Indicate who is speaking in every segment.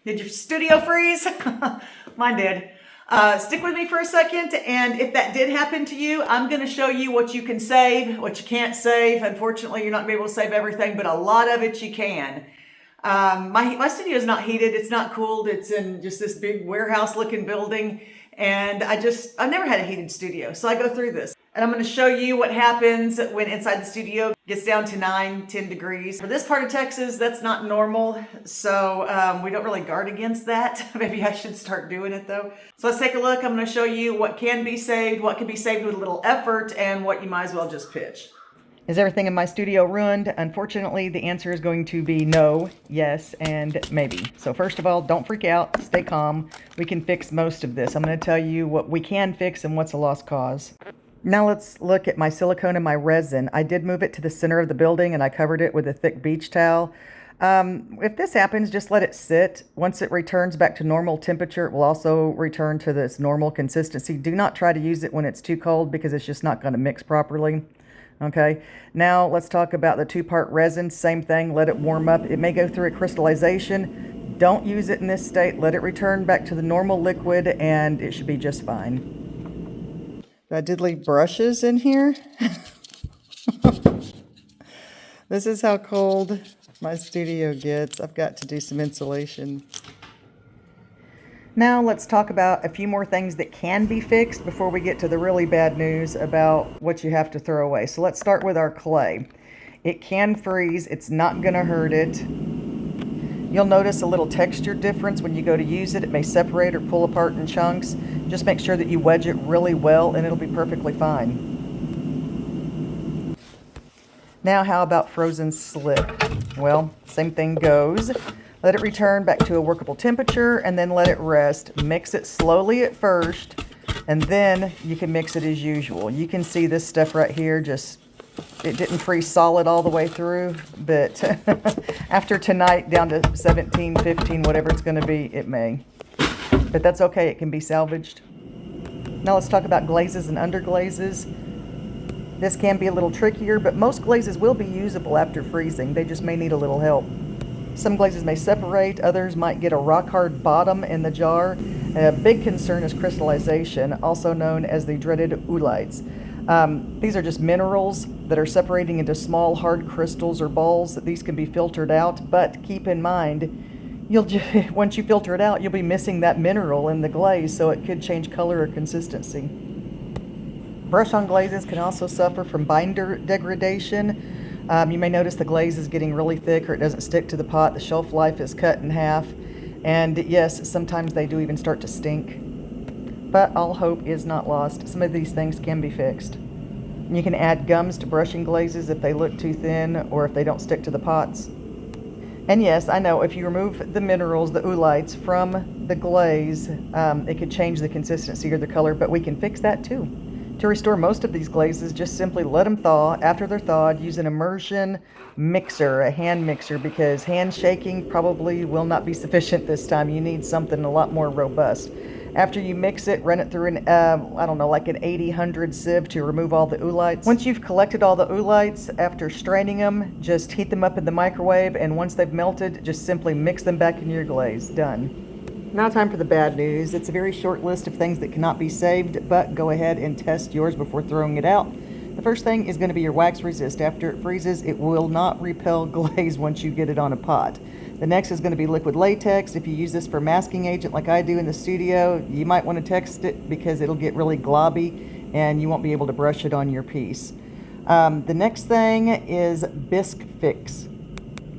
Speaker 1: Did your studio freeze? Mine did. Stick with me for a second, and if that did happen to you, I'm going to show you what you can save, what you can't save. Unfortunately, you're not going to be able to save everything, but a lot of it you can. My studio is not heated, it's not cooled, it's in just this big warehouse looking building, and I've never had a heated studio, so I go through this. And I'm going to show you what happens when inside the studio gets down to 9-10 degrees. For this part of Texas, that's not normal, so we don't really guard against that. Maybe I should start doing it though. So let's take a look. I'm going to show you what can be saved, what can be saved with a little effort, and what you might as well just pitch. Is everything in my studio ruined? Unfortunately, the answer is going to be no, yes, and maybe. So first of all, don't freak out, stay calm. We can fix most of this. I'm going to tell you what we can fix and what's a lost cause. Now let's look at my silicone and my resin. I did move it to the center of the building and I covered it with a thick beach towel. If this happens, just let it sit. Once it returns back to normal temperature, it will also return to this normal consistency. Do not try to use it when it's too cold because it's just not going to mix properly. Okay, now let's talk about the two-part resin. Same thing, let it warm up. It may go through a crystallization. Don't use it in this state. Let it return back to the normal liquid and it should be just fine. I did leave brushes in here. This is how cold my studio gets. I've got to do some insulation. Now let's talk about a few more things that can be fixed before we get to the really bad news about what you have to throw away. So let's start with our clay. It can freeze. It's not going to hurt it. You'll notice a little texture difference when you go to use it. It may separate or pull apart in chunks. Just make sure that you wedge it really well and it'll be perfectly fine. Now how about frozen slip? Well, same thing goes. Let it return back to a workable temperature and then let it rest. Mix it slowly at first and then you can mix it as usual. You can see this stuff right here, it didn't freeze solid all the way through, but after tonight down to 17, 15, whatever it's going to be, it may. But that's okay, it can be salvaged. Now let's talk about glazes and underglazes. This can be a little trickier, but most glazes will be usable after freezing. They just may need a little help. Some glazes may separate, others might get a rock-hard bottom in the jar. A big concern is crystallization, also known as the dreaded oolites. These are just minerals that are separating into small hard crystals or balls. These can be filtered out, but keep in mind, once you filter it out, you'll be missing that mineral in the glaze, so it could change color or consistency. Brush-on glazes can also suffer from binder degradation. You may notice the glaze is getting really thick or it doesn't stick to the pot. The shelf life is cut in half. And yes, sometimes they do even start to stink. But all hope is not lost. Some of these things can be fixed. You can add gums to brushing glazes if they look too thin or if they don't stick to the pots. And yes, I know if you remove the minerals, the oolites, from the glaze, it could change the consistency or the color, but we can fix that too. To restore most of these glazes, just simply let them thaw. After they're thawed, use an immersion mixer, a hand mixer, because hand shaking probably will not be sufficient this time. You need something a lot more robust. After you mix it, run it through an, I don't know, like an 80-100 sieve to remove all the oolites. Once you've collected all the oolites, after straining them, just heat them up in the microwave, and once they've melted, just simply mix them back in your glaze. Done. Now time for the bad news. It's a very short list of things that cannot be saved, but go ahead and test yours before throwing it out. The first thing is going to be your wax resist. After it freezes, it will not repel glaze once you get it on a pot. The next is going to be liquid latex. If you use this for masking agent like I do in the studio, you might want to test it because it'll get really globby and you won't be able to brush it on your piece. The next thing is Bisque Fix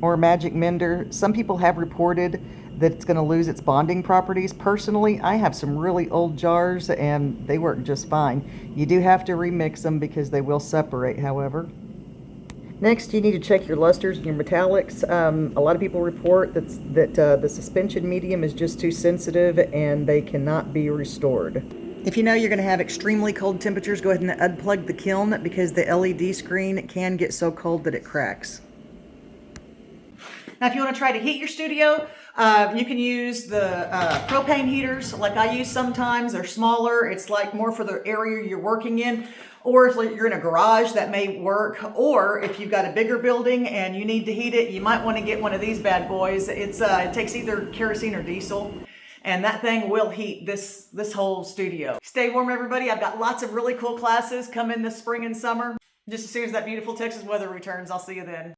Speaker 1: or Magic Mender. Some people have reported that it's going to lose its bonding properties. Personally, I have some really old jars and they work just fine. You do have to remix them because they will separate, however. Next, you need to check your lusters and your metallics. A lot of people report that the suspension medium is just too sensitive and they cannot be restored. If you know you're going to have extremely cold temperatures, go ahead and unplug the kiln because the LED screen can get so cold that it cracks. Now, if you want to try to heat your studio, You can use the propane heaters like I use sometimes. They're smaller. It's like more for the area you're working in. Or if you're in a garage, that may work. Or if you've got a bigger building and you need to heat it, you might want to get one of these bad boys. It takes either kerosene or diesel. And that thing will heat this whole studio. Stay warm, everybody. I've got lots of really cool classes coming this spring and summer. Just as soon as that beautiful Texas weather returns, I'll see you then.